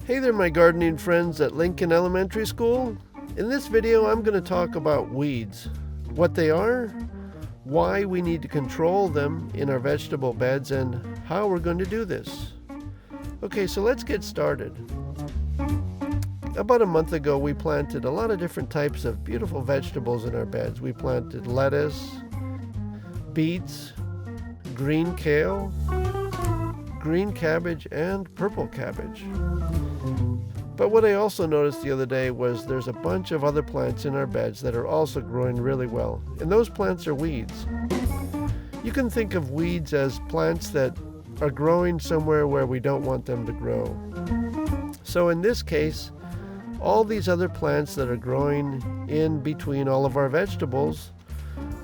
Hey there, my gardening friends at Lincoln Elementary School. In this video, I'm going to talk about weeds, what they are, why we need to control them in our vegetable beds, and how we're going to do this. Okay, so let's get started. About a month ago, we planted a lot of different types of beautiful vegetables in our beds. We planted lettuce, beets, green kale, green cabbage, and purple cabbage. But what I also noticed the other day was there's a bunch of other plants in our beds that are also growing really well, and those plants are weeds. You can think of weeds as plants that are growing somewhere where we don't want them to grow. So in this case, all these other plants that are growing in between all of our vegetables,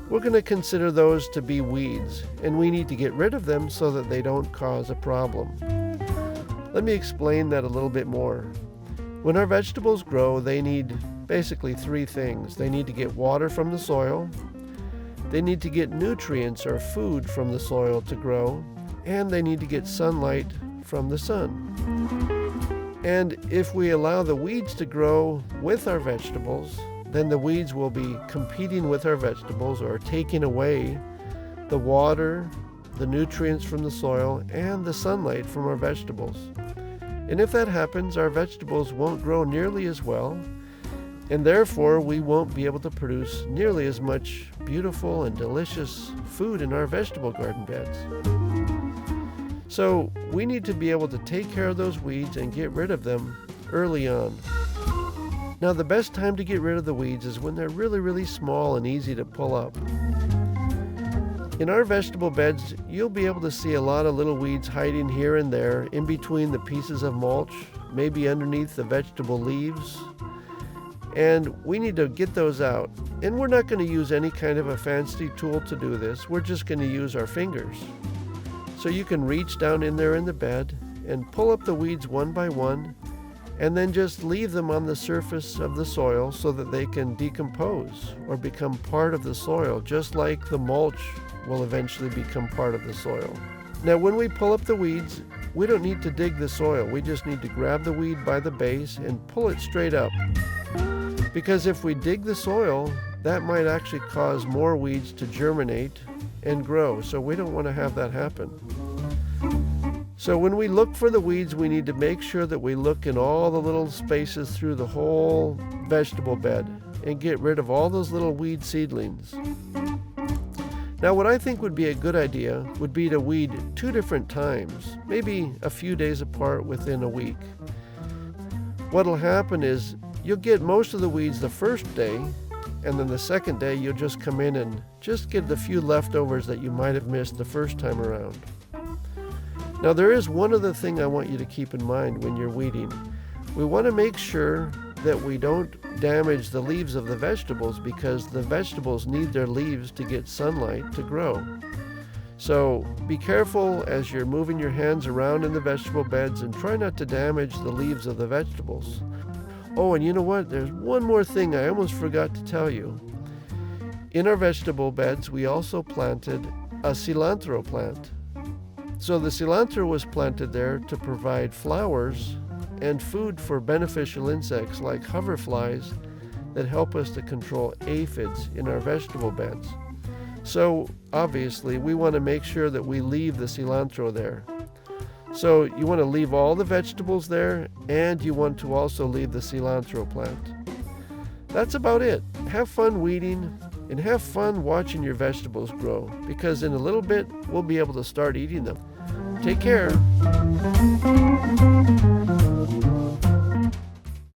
we're going to consider those to be weeds, and we need to get rid of them so that they don't cause a problem. Let me explain that a little bit more. When our vegetables grow, they need basically three things. They need to get water from the soil, they need to get nutrients or food from the soil to grow, and they need to get sunlight from the sun. And if we allow the weeds to grow with our vegetables, then the weeds will be competing with our vegetables or taking away the water, the nutrients from the soil, and the sunlight from our vegetables. And if that happens, our vegetables won't grow nearly as well, and therefore we won't be able to produce nearly as much beautiful and delicious food in our vegetable garden beds. So we need to be able to take care of those weeds and get rid of them early on. Now, the best time to get rid of the weeds is when they're really, really small and easy to pull up. In our vegetable beds, you'll be able to see a lot of little weeds hiding here and there in between the pieces of mulch, maybe underneath the vegetable leaves. And we need to get those out. And we're not going to use any kind of a fancy tool to do this. We're just going to use our fingers. So you can reach down in there in the bed and pull up the weeds one by one, and then just leave them on the surface of the soil so that they can decompose or become part of the soil, just like the mulch will eventually become part of the soil. Now, when we pull up the weeds, we don't need to dig the soil. We just need to grab the weed by the base and pull it straight up. Because if we dig the soil, that might actually cause more weeds to germinate and grow. So we don't want to have that happen. So when we look for the weeds, we need to make sure that we look in all the little spaces through the whole vegetable bed and get rid of all those little weed seedlings. Now, what I think would be a good idea would be to weed 2 different times, maybe a few days apart within a week. What'll happen is you'll get most of the weeds the first day, and then the second day you'll just come in and just get the few leftovers that you might have missed the first time around. Now, there is one other thing I want you to keep in mind when you're weeding. We want to make sure that we don't damage the leaves of the vegetables, because the vegetables need their leaves to get sunlight to grow. So be careful as you're moving your hands around in the vegetable beds and try not to damage the leaves of the vegetables. Oh, and you know what? There's one more thing I almost forgot to tell you. In our vegetable beds, we also planted a cilantro plant. So the cilantro was planted there to provide flowers and food for beneficial insects like hoverflies that help us to control aphids in our vegetable beds. So obviously we want to make sure that we leave the cilantro there. So you want to leave all the vegetables there, and you want to also leave the cilantro plant. That's about it. Have fun weeding and have fun watching your vegetables grow, because in a little bit we'll be able to start eating them. Take care.